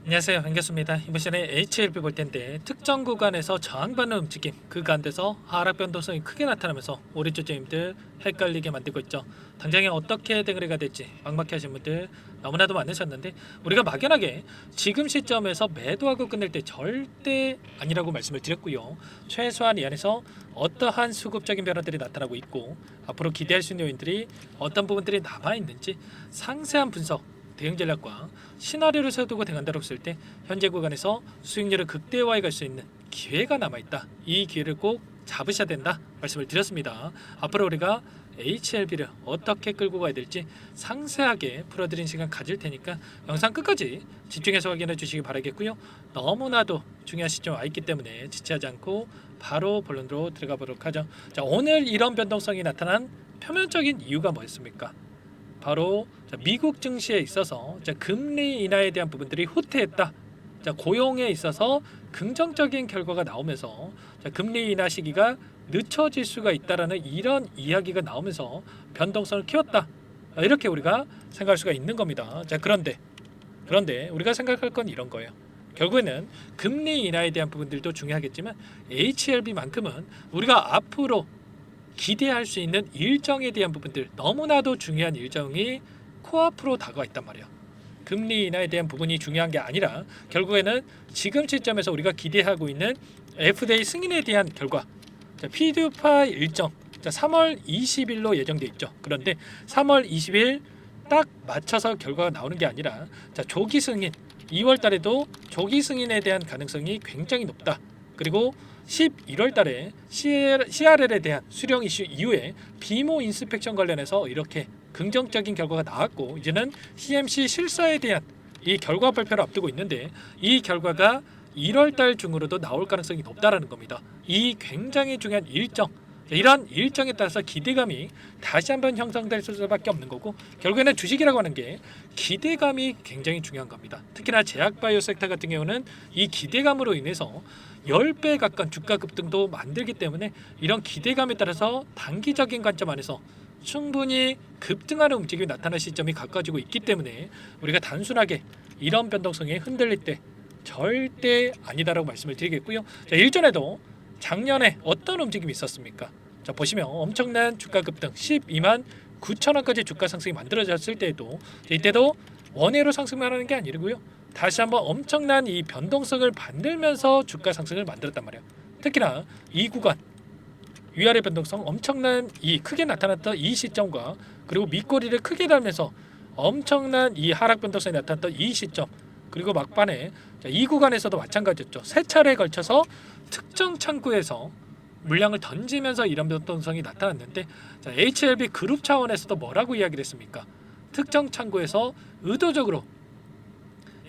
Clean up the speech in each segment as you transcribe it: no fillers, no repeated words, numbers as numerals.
안녕하세요, 반갑습니다. 이번 시간에 HLB 볼 텐데 특정 구간에서 저항받는 움직임, 그 가운데서 하락 변동성이 크게 나타나면서 우리 주주님들 헷갈리게 만들고 있죠. 당장에 어떻게 대응이 될지 막막해하신 분들 너무나도 많으셨는데, 우리가 막연하게 지금 시점에서 매도하고 끝낼 때 절대 아니라고 말씀을 드렸고요. 최소한 이 안에서 어떠한 수급적인 변화들이 나타나고 있고 앞으로 기대할 수 있는 요인들이 어떤 부분들이 남아있는지 상세한 분석, 대응 전략과 시나리오를 세우고 대응한다고 했을 때 현재 구간에서 수익률을 극대화해 갈 수 있는 기회가 남아있다. 이 기회를 꼭 잡으셔야 된다 말씀을 드렸습니다. 앞으로 우리가 HLB를 어떻게 끌고 가야 될지 상세하게 풀어드린 시간 가질 테니까 영상 끝까지 집중해서 확인해 주시기 바라겠고요. 너무나도 중요한 시점 와 있기 때문에 지체하지 않고 바로 본론으로 들어가 보도록 하죠. 자, 오늘 이런 변동성이 나타난 표면적인 이유가 뭐였습니까? 바로 미국 증시에 있어서 금리 인하에 대한 부분들이 후퇴했다. 고용에 있어서 긍정적인 결과가 나오면서 금리 인하 시기가 늦춰질 수가 있다라는 이런 이야기가 나오면서 변동성을 키웠다. 이렇게 우리가 생각할 수가 있는 겁니다. 그런데 우리가 생각할 건 이런 거예요. 결국에는 금리 인하에 대한 부분들도 중요하겠지만 HLB만큼은 우리가 앞으로 기대할 수 있는 일정에 대한 부분들, 너무나도 중요한 일정이 코앞으로 다가와 있단 말이에요. 금리 인하에 대한 부분이 중요한 게 아니라 결국에는 지금 시점에서 우리가 기대하고 있는 FDA 승인에 대한 결과, 피듀파 일정 3월 20일로 예정돼 있죠. 그런데 3월 20일 딱 맞춰서 결과가 나오는 게 아니라 조기 승인, 2월 달에도 조기 승인에 대한 가능성이 굉장히 높다. 그리고 11월 달에 CRL에 대한 수령 이슈 이후에 비모 인스펙션 관련해서 이렇게 긍정적인 결과가 나왔고, 이제는 CMC 실사에 대한 이 결과 발표를 앞두고 있는데 이 결과가 1월 달 중으로도 나올 가능성이 높다라는 겁니다. 이 굉장히 중요한 일정, 이런 일정에 따라서 기대감이 다시 한번 형성될 수밖에 없는 거고, 결국에는 주식이라고 하는 게 기대감이 굉장히 중요한 겁니다. 특히나 제약바이오 섹터 같은 경우는 이 기대감으로 인해서 10배 가까운 주가 급등도 만들기 때문에 이런 기대감에 따라서 단기적인 관점 안에서 충분히 급등하는 움직임이 나타날 시점이 가까워지고 있기 때문에 우리가 단순하게 이런 변동성에 흔들릴 때 절대 아니다라고 말씀을 드리겠고요. 일전에도 작년에 어떤 움직임이 있었습니까? 보시면 엄청난 주가 급등 12만 9천 원까지 주가 상승이 만들어졌을 때에도 이때도 원회로 상승만 하는 게 아니고요. 다시 한번 엄청난 이 변동성을 만들면서 주가 상승을 만들었단 말이에요. 특히나 이 구간 위아래 변동성 엄청난 이 크게 나타났던 이 시점과 그리고 밑꼬리를 크게 달면서 엄청난 이 하락 변동성이 나타났던 이 시점, 그리고 막판에 이 구간에서도 마찬가지였죠. 세 차례에 걸쳐서 특정 창구에서 물량을 던지면서 이런 변동성이 나타났는데, HLB 그룹 차원에서도 뭐라고 이야기를 했습니까? 특정 창구에서 의도적으로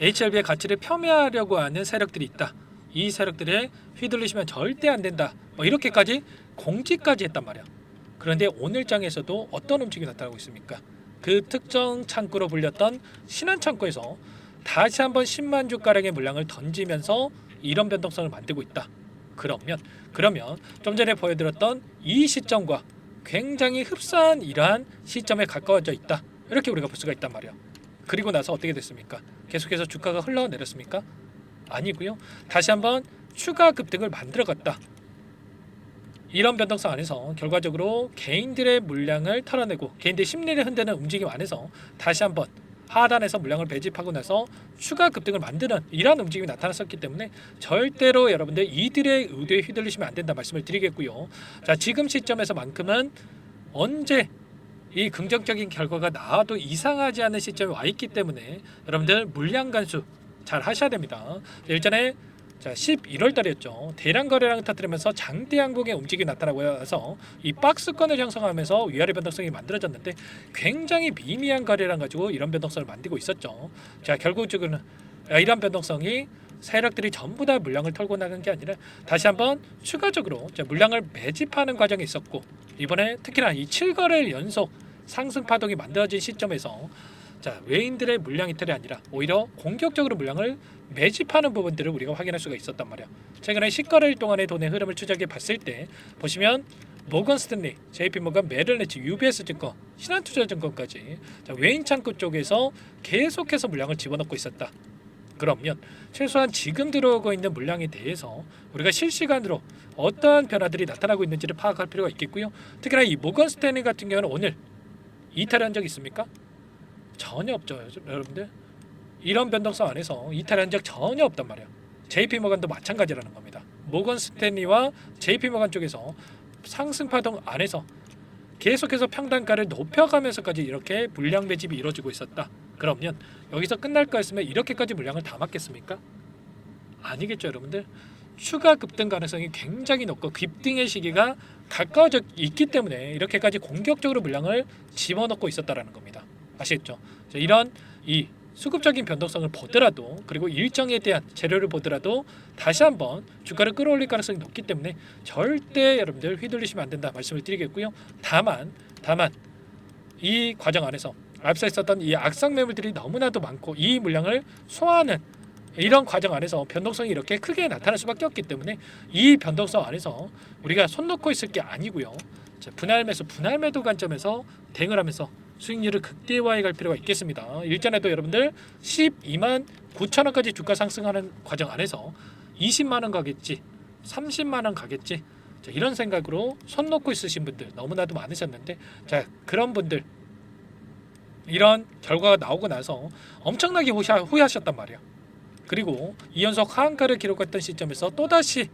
HLB의 가치를 폄훼하려고 하는 세력들이 있다. 이 세력들에 휘둘리시면 절대 안 된다. 이렇게까지 공지까지 했단 말이야. 그런데 오늘 장에서도 어떤 움직임이 나타나고 있습니까? 그 특정 창구로 불렸던 신한 창구에서 다시 한번 10만 주 가량의 물량을 던지면서 이런 변동성을 만들고 있다. 그러면 좀 전에 보여드렸던 이 시점과 굉장히 흡사한 이러한 시점에 가까워져 있다. 이렇게 우리가 볼 수가 있단 말이야. 그리고 나서 어떻게 됐습니까? 계속해서 주가가 흘러내렸습니까? 아니고요. 다시 한번 추가 급등을 만들어갔다. 이런 변동성 안에서 결과적으로 개인들의 물량을 털어내고 개인들의 심리를 흔드는 움직임 안에서 다시 한번 하단에서 물량을 배집하고 나서 추가 급등을 만드는 이러한 움직임이 나타났었기 때문에 절대로 여러분들 이들의 의도에 휘둘리시면 안 된다 말씀을 드리겠고요. 지금 시점에서만큼은 언제 이 긍정적인 결과가 나와도 이상하지 않은 시점에 와 있기 때문에 여러분들 물량 간수 잘 하셔야 됩니다. 일전에 11월 달이었죠. 대량 거래량을 터뜨리면서 장대 항공의 움직임이 나타나고 해서 이 박스권을 형성하면서 위아래 변동성이 만들어졌는데 굉장히 미미한 거래량 가지고 이런 변동성을 만들고 있었죠. 결국적으로는 이런 변동성이 세력들이 전부 다 물량을 털고 나간 게 아니라 다시 한번 추가적으로 물량을 매집하는 과정이 있었고, 이번에 특히나 이 7거래일 연속 상승 파동이 만들어진 시점에서 외인들의 물량 이탈이 아니라 오히려 공격적으로 물량을 매집하는 부분들을 우리가 확인할 수가 있었단 말이야. 최근에 10거래일 동안의 돈의 흐름을 추적해 봤을 때 보시면 모건 스탠리, JP모건, 메릴린치, UBS 증권, 신한투자증권까지 외인 창구 쪽에서 계속해서 물량을 집어넣고 있었다. 그러면 최소한 지금 들어오고 있는 물량에 대해서 우리가 실시간으로 어떠한 변화들이 나타나고 있는지를 파악할 필요가 있겠고요. 특히나 이 모건 스탠리 같은 경우는 오늘 이탈한 적 있습니까? 전혀 없죠, 여러분들. 이런 변동성 안에서 이탈한 적 전혀 없단 말이에요. JP 모건도 마찬가지라는 겁니다. 모건 스탠리와 JP 모건 쪽에서 상승 파동 안에서 계속해서 평단가를 높여가면서까지 이렇게 물량 매집이 이루어지고 있었다. 그러면 여기서 끝날 거였으면 이렇게까지 물량을 다 맞겠습니까? 아니겠죠, 여러분들. 추가 급등 가능성이 굉장히 높고 급등의 시기가 가까워져 있기 때문에 이렇게까지 공격적으로 물량을 집어넣고 있었다라는 겁니다. 아시겠죠? 이런 이 수급적인 변동성을 보더라도, 그리고 일정에 대한 재료를 보더라도 다시 한번 주가를 끌어올릴 가능성이 높기 때문에 절대 여러분들 휘둘리시면 안 된다 말씀을 드리겠고요. 다만 이 과정 안에서 앞서 있었던 이 악성 매물들이 너무나도 많고 이 물량을 소화하는 이런 과정 안에서 변동성이 이렇게 크게 나타날 수밖에 없기 때문에 이 변동성 안에서 우리가 손 놓고 있을 게 아니고요. 분할 매수, 분할 매도 관점에서 대응을 하면서 수익률을 극대화해 갈 필요가 있겠습니다. 일전에도 여러분들 12만 9천 원까지 주가 상승하는 과정 안에서 20만 원 가겠지, 30만 원 가겠지, 이런 생각으로 손 놓고 있으신 분들 너무나도 많으셨는데, 그런 분들 이런 결과가 나오고 나서 엄청나게 후회하셨단 말이에요. 그리고 2연속 하한가를 기록했던 시점에서 또다시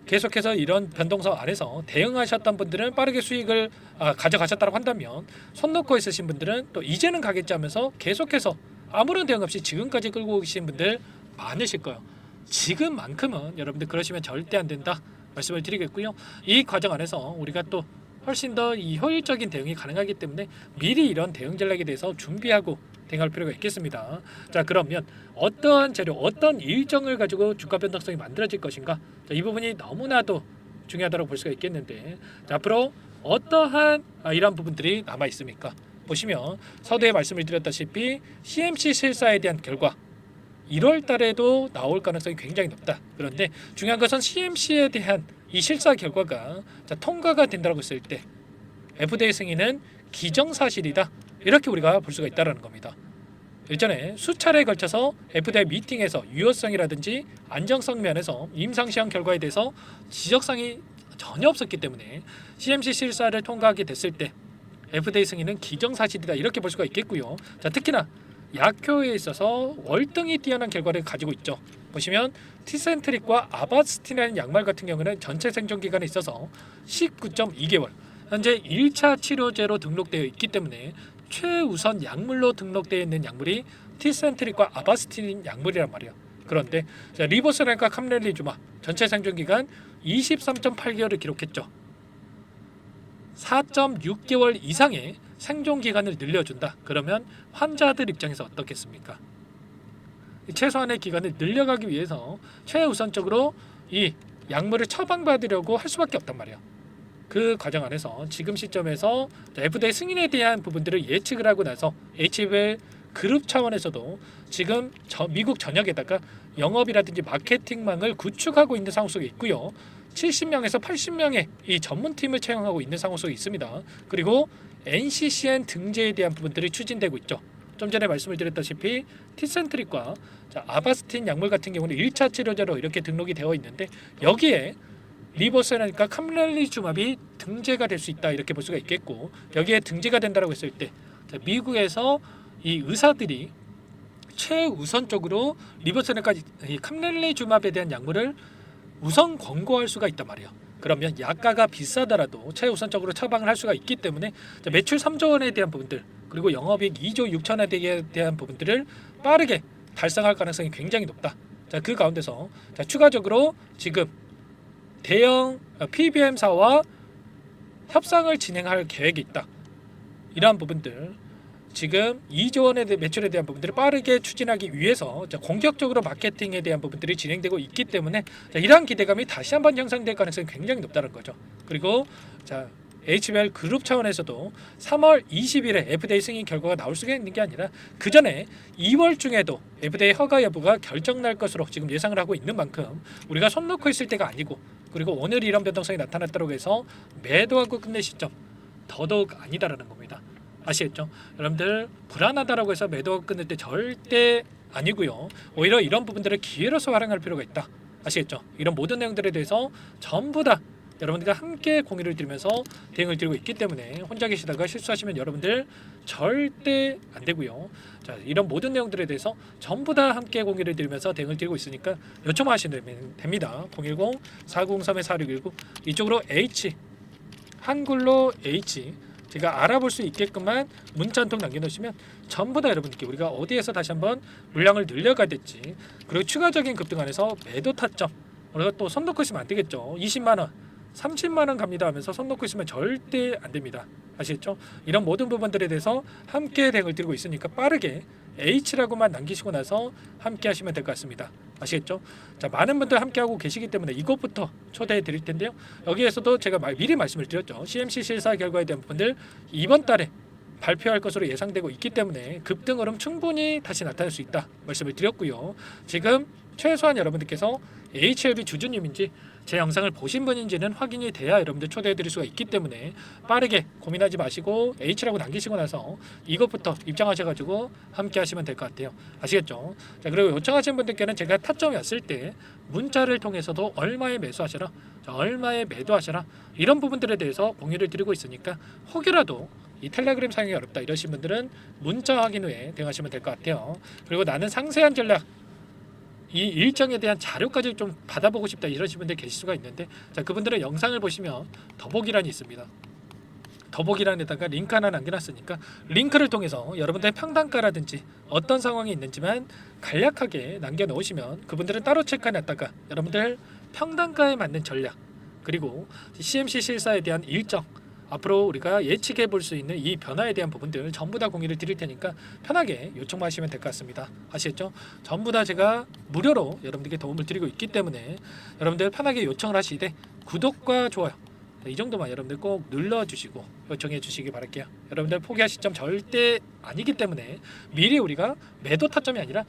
계속해서 이런 변동성 안에서 대응하셨던 분들은 빠르게 수익을 가져가셨다고 한다면, 손 놓고 있으신 분들은 또 이제는 가겠지 하면서 계속해서 아무런 대응 없이 지금까지 끌고 계신 분들 많으실 거예요. 지금만큼은 여러분들 그러시면 절대 안 된다 말씀을 드리겠고요. 이 과정 안에서 우리가 또 훨씬 더 이 효율적인 대응이 가능하기 때문에 미리 이런 대응 전략에 대해서 준비하고 대응할 필요가 있겠습니다. 자, 그러면 어떠한 재료, 어떤 일정을 가지고 주가 변동성이 만들어질 것인가? 이 부분이 너무나도 중요하다고 볼 수가 있겠는데, 앞으로 어떠한 이런 부분들이 남아 있습니까? 보시면 서두에 말씀을 드렸다시피 CMC 실사에 대한 결과 1월 달에도 나올 가능성이 굉장히 높다. 그런데 중요한 것은 CMC에 대한 이 실사 결과가 통과가 된다고 했을 때 FDA 승인은 기정사실이다. 이렇게 우리가 볼 수가 있다는 겁니다. 일전에 수차례에 걸쳐서 FDA 미팅에서 유효성이라든지 안정성 면에서 임상시험 결과에 대해서 지적사항이 전혀 없었기 때문에 CMC 실사를 통과하게 됐을 때 FDA 승인은 기정사실이다. 이렇게 볼 수가 있겠고요. 특히나 약효에 있어서 월등히 뛰어난 결과를 가지고 있죠. 보시면 티센트릭과 아바스틴이라는 약물 같은 경우는 전체 생존 기간에 있어서 19.2개월, 현재 1차 치료제로 등록되어 있기 때문에 최우선 약물로 등록되어 있는 약물이 티센트릭과 아바스틴 약물이란 말이에요. 그런데 리보스란과 캄렐리주마 전체 생존 기간 23.8개월을 기록했죠. 4.6개월 이상의 생존 기간을 늘려준다. 그러면 환자들 입장에서 어떻겠습니까? 최소한의 기간을 늘려가기 위해서 최우선적으로 이 약물을 처방받으려고 할 수밖에 없단 말이에요. 그 과정 안에서 지금 시점에서 FDA 승인에 대한 부분들을 예측을 하고 나서 HBL 그룹 차원에서도 지금 미국 전역에다가 영업이라든지 마케팅망을 구축하고 있는 상황 속에 있고요. 70명에서 80명의 이 전문팀을 채용하고 있는 상황 속에 있습니다. 그리고 NCCN 등재에 대한 부분들이 추진되고 있죠. 좀 전에 말씀을 드렸다시피 티센트릭과 아바스틴 약물 같은 경우는 1차 치료제로 이렇게 등록이 되어 있는데, 여기에 리보스라니까 캄렐리주마비 등재가 될 수 있다 이렇게 볼 수가 있겠고, 여기에 등재가 된다고 했을 때 미국에서 이 의사들이 최우선적으로 리보스라니까 캄렐리주마비에 대한 약물을 우선 권고할 수가 있단 말이에요. 그러면 약가가 비싸더라도 최우선적으로 처방을 할 수가 있기 때문에 매출 3조 원에 대한 부분들, 그리고 영업이익 2조 6천에 대한 부분들을 빠르게 달성할 가능성이 굉장히 높다. 그 가운데서 추가적으로 지금 대형 PBM사와 협상을 진행할 계획이 있다. 이러한 부분들, 지금 2조 원의 매출에 대한 부분들을 빠르게 추진하기 위해서 공격적으로 마케팅에 대한 부분들이 진행되고 있기 때문에 이러한 기대감이 다시 한번 형성될 가능성이 굉장히 높다는 거죠. 그리고 HBL 그룹 차원에서도 3월 20일에 FDA 승인 결과가 나올 수가 있는 게 아니라 그 전에 2월 중에도 FDA 허가 여부가 결정날 것으로 지금 예상을 하고 있는 만큼 우리가 손 놓고 있을 때가 아니고, 그리고 오늘 이런 변동성이 나타났다고 해서 매도하고 끝낼 시점 더더욱 아니다라는 겁니다. 아시겠죠? 여러분들 불안하다라고 해서 매도하고 끝낼 때 절대 아니고요. 오히려 이런 부분들을 기회로서 활용할 필요가 있다. 아시겠죠? 이런 모든 내용들에 대해서 전부 다 여러분들과 함께 공유를 드리면서 대응을 드리고 있기 때문에 혼자 계시다가 실수하시면 여러분들 절대 안 되고요. 자, 이런 모든 내용들에 대해서 전부 다 함께 공유를 드리면서 대응을 드리고 있으니까 요청하시면 됩니다. 010-403-4619 이쪽으로 H 한글로 H 제가 알아볼 수 있게끔만 문자 한 통 남겨놓으시면 전부 다 여러분들께 우리가 어디에서 다시 한번 물량을 늘려가야 될지 그리고 추가적인 급등 안에서 매도 타점 우리가 또 손 놓고 있으면 안 되겠죠. 20만원 30만원 갑니다 하면서 손 놓고 있으면 절대 안 됩니다. 아시겠죠? 이런 모든 부분들에 대해서 함께 대응을 드리고 있으니까 빠르게 H라고만 남기시고 나서 함께 하시면 될 것 같습니다. 아시겠죠? 자, 많은 분들 함께 하고 계시기 때문에 이것부터 초대해 드릴 텐데요. 여기에서도 제가 미리 말씀을 드렸죠. CMC 실사 결과에 대한 부분들 이번 달에 발표할 것으로 예상되고 있기 때문에 급등 흐름 충분히 다시 나타날 수 있다 말씀을 드렸고요. 지금 최소한 여러분들께서 HLB 주주님인지 제 영상을 보신 분인지는 확인이 돼야 여러분들 초대해 드릴 수가 있기 때문에 빠르게 고민하지 마시고 H라고 남기시고 나서 이것부터 입장하셔가지고 함께 하시면 될 것 같아요. 아시겠죠? 자, 그리고 요청하신 분들께는 제가 타점이 왔을 때 문자를 통해서도 얼마에 매수하셔라, 자, 얼마에 매도하셔라 이런 부분들에 대해서 공유를 드리고 있으니까 혹여라도 이 텔레그램 사용이 어렵다 이러신 분들은 문자 확인 후에 대응하시면 될 것 같아요. 그리고 나는 상세한 전략 이 일정에 대한 자료까지 좀 받아보고 싶다 이러신 분들 계실 수가 있는데 자, 그분들은 영상을 보시면 더보기란이 있습니다. 더보기란에다가 링크 하나 남겨놨으니까 링크를 통해서 여러분들의 평단가라든지 어떤 상황이 있는지만 간략하게 남겨놓으시면 그분들은 따로 체크해놨다가 여러분들 평단가에 맞는 전략 그리고 CMC 실사에 대한 일정 앞으로 우리가 예측해 볼 수 있는 이 변화에 대한 부분들 전부 다 공유를 드릴 테니까 편하게 요청만 하시면 될 것 같습니다. 아시겠죠? 전부 다 제가 무료로 여러분들께 도움을 드리고 있기 때문에 여러분들 편하게 요청을 하시되 구독과 좋아요 이 정도만 여러분들 꼭 눌러주시고 요청해 주시기 바랄게요. 여러분들 포기하실 점 절대 아니기 때문에 미리 우리가 매도 타점이 아니라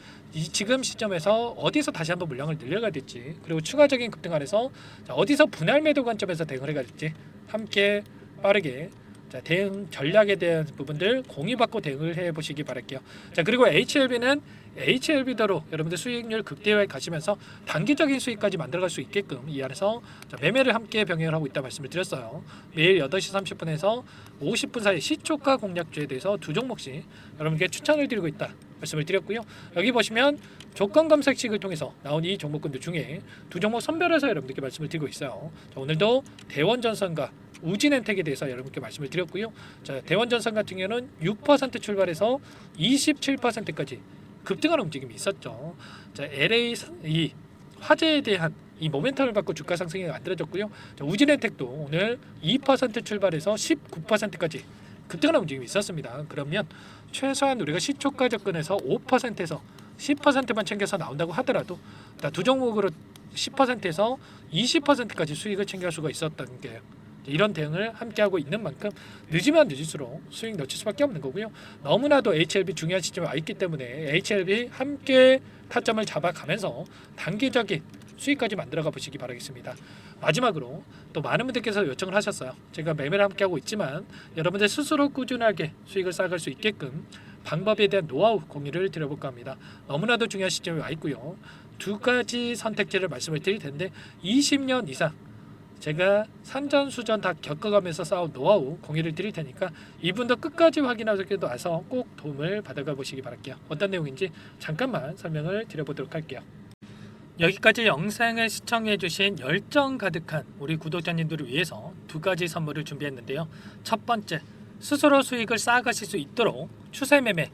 지금 시점에서 어디서 다시 한번 물량을 늘려가야 될지 그리고 추가적인 급등 안에서 어디서 분할 매도 관점에서 대응을 해야 될지 함께 빠르게 자, 대응 전략에 대한 부분들 공유받고 대응을 해보시기 바랄게요. 자, 그리고 HLB는 HLB대로 여러분들 수익률 극대화에 가시면서 단기적인 수익까지 만들어갈 수 있게끔 이 안에서 자, 매매를 함께 병행을 하고 있다 말씀을 드렸어요. 매일 8시 30분에서 50분 사이 시초가 공략주에 대해서 두 종목씩 여러분께 추천을 드리고 있다 말씀을 드렸고요. 여기 보시면 조건 검색식을 통해서 나온 이 종목군들 중에 두 종목 선별해서 여러분들께 말씀을 드리고 있어요. 자, 오늘도 대원전선과 우진엔텍에 대해서 여러분께 말씀을 드렸고요. 자, 대원전선 같은 경우는 6% 출발해서 27%까지 급등하는 움직임이 있었죠. 자, LA 이 화재에 대한 이 모멘텀을 받고 주가 상승이 만들어졌고요. 자, 우진엔텍도 오늘 2% 출발해서 19%까지 급등하는 움직임이 있었습니다. 그러면 최소한 우리가 시초가 접근해서 5%에서 10%만 챙겨서 나온다고 하더라도 두 종목으로 10%에서 20%까지 수익을 챙길 수가 있었던 게 이런 대응을 함께하고 있는 만큼 늦으면 늦을수록 수익 놓칠 수밖에 없는 거고요. 너무나도 HLB 중요한 시점에 와 있기 때문에 HLB 함께 타점을 잡아가면서 단기적인 수익까지 만들어가 보시기 바라겠습니다. 마지막으로 또 많은 분들께서 요청을 하셨어요. 제가 매매를 함께하고 있지만 여러분들 스스로 꾸준하게 수익을 쌓아갈 수 있게끔 방법에 대한 노하우 공유를 드려볼까 합니다. 너무나도 중요한 시점에 와 있고요. 두 가지 선택지를 말씀을 드릴 텐데 20년 이상 제가 산전수전 다 겪어가면서 쌓은 노하우 공유를 드릴 테니까 이분도 끝까지 확인하시고 나서 꼭 도움을 받아가 보시기 바랄게요. 어떤 내용인지 잠깐만 설명을 드려보도록 할게요. 여기까지 영상을 시청해주신 열정 가득한 우리 구독자님들을 위해서 두 가지 선물을 준비했는데요. 첫 번째, 스스로 수익을 쌓아가실 수 있도록 추세매매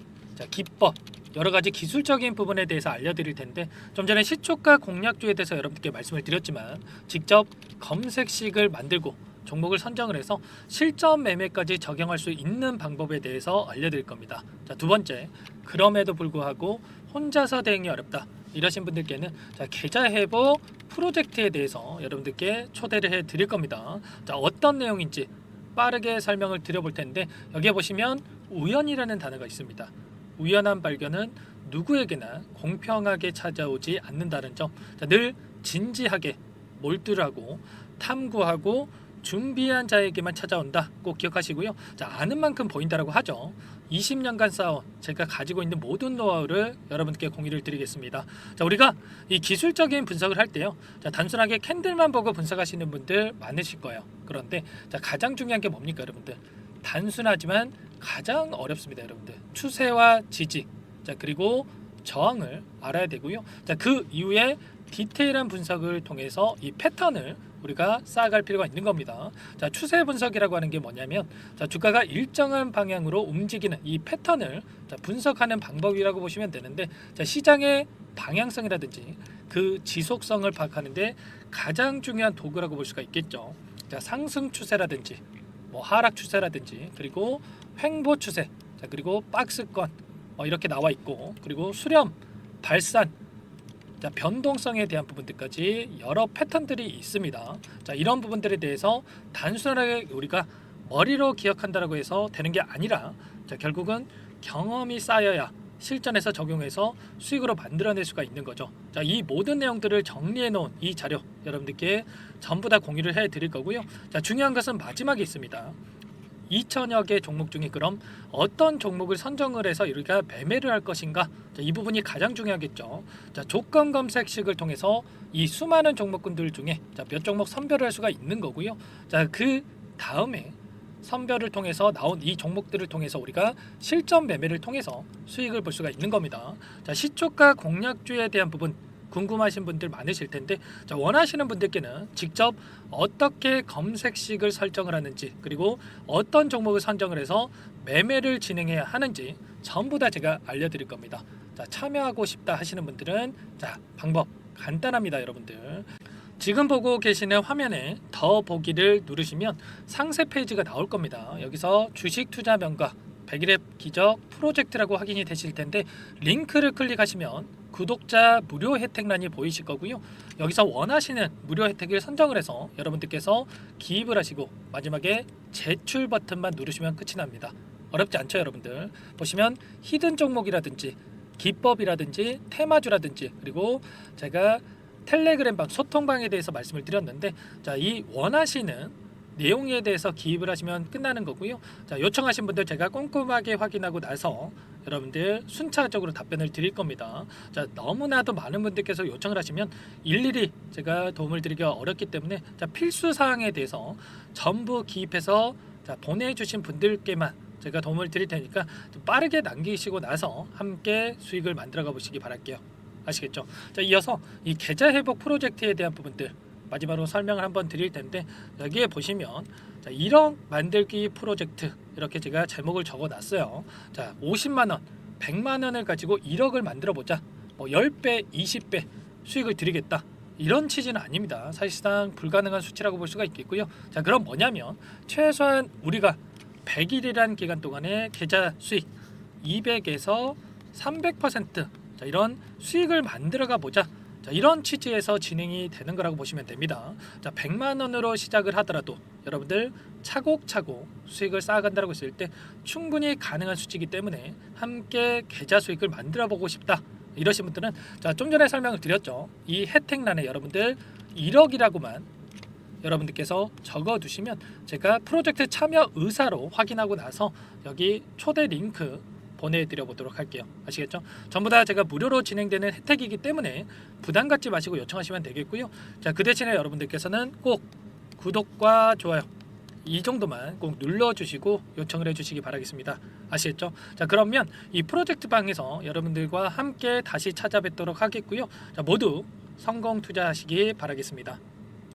기법 여러 가지 기술적인 부분에 대해서 알려드릴 텐데 좀 전에 시초가 공략주에 대해서 여러분들께 말씀을 드렸지만 직접 검색식을 만들고 종목을 선정을 해서 실전 매매까지 적용할 수 있는 방법에 대해서 알려드릴 겁니다. 자, 두 번째, 그럼에도 불구하고 혼자서 대응이 어렵다 이러신 분들께는 계좌 회복 프로젝트에 대해서 여러분들께 초대를 해 드릴 겁니다. 자, 어떤 내용인지 빠르게 설명을 드려볼 텐데 여기에 보시면 우연이라는 단어가 있습니다. 우연한 발견은 누구에게나 공평하게 찾아오지 않는다는 점. 자, 늘 진지하게 몰두하고 탐구하고 준비한 자에게만 찾아온다. 꼭 기억하시고요. 자, 아는 만큼 보인다라고 하죠. 20년간 쌓아온 제가 가지고 있는 모든 노하우를 여러분께 공유를 드리겠습니다. 자, 우리가 이 기술적인 분석을 할 때요. 자, 단순하게 캔들만 보고 분석하시는 분들 많으실 거예요. 그런데 자, 가장 중요한 게 뭡니까, 여러분들? 단순하지만 가장 어렵습니다, 여러분들. 추세와 지지, 자, 그리고 저항을 알아야 되고요. 자, 그 이후에 디테일한 분석을 통해서 이 패턴을 우리가 쌓아갈 필요가 있는 겁니다. 자, 추세 분석이라고 하는 게 뭐냐면, 자, 주가가 일정한 방향으로 움직이는 이 패턴을 자, 분석하는 방법이라고 보시면 되는데, 자, 시장의 방향성이라든지 그 지속성을 파악하는데 가장 중요한 도구라고 볼 수가 있겠죠. 자, 상승 추세라든지 뭐 하락 추세라든지 그리고 횡보 추세, 자, 그리고 박스권 이렇게 나와 있고, 그리고 수렴, 발산, 자, 변동성에 대한 부분들까지 여러 패턴들이 있습니다. 자, 이런 부분들에 대해서 단순하게 우리가 머리로 기억한다라고 해서 되는 게 아니라, 자, 결국은 경험이 쌓여야 실전에서 적용해서 수익으로 만들어낼 수가 있는 거죠. 자, 이 모든 내용들을 정리해 놓은 이 자료 여러분들께 전부 다 공유를 해 드릴 거고요. 자, 중요한 것은 마지막에 있습니다. 2천여 개 종목 중에 그럼 어떤 종목을 선정을 해서 우리가 매매를 할 것인가? 자, 이 부분이 가장 중요하겠죠. 자, 조건 검색식을 통해서 이 수많은 종목군들 중에 자, 몇 종목 선별을 할 수가 있는 거고요. 자, 그 다음에 선별을 통해서 나온 이 종목들을 통해서 우리가 실전 매매를 통해서 수익을 볼 수가 있는 겁니다. 자, 시초가 공략주에 대한 부분 궁금하신 분들 많으실 텐데, 자, 원하시는 분들께는 직접 어떻게 검색식을 설정을 하는지, 그리고 어떤 종목을 선정을 해서 매매를 진행해야 하는지 전부 다 제가 알려드릴 겁니다. 자, 참여하고 싶다 하시는 분들은 자, 방법 간단합니다, 여러분들. 지금 보고 계시는 화면에 더 보기를 누르시면 상세 페이지가 나올 겁니다. 여기서 주식 투자 명가 100일의 기적 프로젝트라고 확인이 되실 텐데, 링크를 클릭하시면 구독자 무료 혜택란이 보이실 거고요. 여기서 원하시는 무료 혜택을 선정을 해서 여러분들께서 기입을 하시고 마지막에 제출 버튼만 누르시면 끝이 납니다. 어렵지 않죠, 여러분들? 보시면 히든 종목이라든지 기법이라든지 테마주라든지, 그리고 제가 텔레그램방 소통방에 대해서 말씀을 드렸는데, 자, 이 원하시는 내용에 대해서 기입을 하시면 끝나는 거고요. 자, 요청하신 분들 제가 꼼꼼하게 확인하고 나서 여러분들 순차적으로 답변을 드릴 겁니다. 자, 너무나도 많은 분들께서 요청을 하시면 일일이 제가 도움을 드리기가 어렵기 때문에, 자, 필수 사항에 대해서 전부 기입해서 자, 보내주신 분들께만 제가 도움을 드릴 테니까 좀 빠르게 남기시고 나서 함께 수익을 만들어가 보시기 바랄게요. 아시겠죠? 자, 이어서 이 계좌 회복 프로젝트에 대한 부분들 마지막으로 설명을 한번 드릴 텐데, 여기에 보시면 자, 1억 만들기 프로젝트 이렇게 제가 제목을 적어 놨어요. 자, 50만 원, 100만 원을 가지고 1억을 만들어 보자. 뭐 10배, 20배 수익을 드리겠다. 이런 취지는 아닙니다. 사실상 불가능한 수치라고 볼 수가 있겠고요. 자, 그럼 뭐냐면 최소한 우리가 100일이란 기간 동안에 계좌 수익 200에서 300% 자, 이런 수익을 만들어가 보자. 자, 이런 취지에서 진행이 되는 거라고 보시면 됩니다. 자, 100만 원으로 시작을 하더라도 여러분들 차곡차곡 수익을 쌓아간다고 했을 때 충분히 가능한 수치이기 때문에 함께 계좌 수익을 만들어 보고 싶다 이러신 분들은, 자, 좀 전에 설명을 드렸죠. 이 혜택란에 여러분들 1억이라고만 여러분들께서 적어 두시면 제가 프로젝트 참여 의사로 확인하고 나서 여기 초대 링크 보내드려 보도록 할게요. 아시겠죠? 전부 다 제가 무료로 진행되는 혜택이기 때문에 부담 갖지 마시고 요청하시면 되겠고요. 자, 그 대신에 여러분들께서는 꼭 구독과 좋아요 이 정도만 꼭 눌러주시고 요청을 해주시기 바라겠습니다. 아시겠죠? 자, 그러면 이 프로젝트 방에서 여러분들과 함께 다시 찾아뵙도록 하겠고요. 자, 모두 성공 투자하시기 바라겠습니다.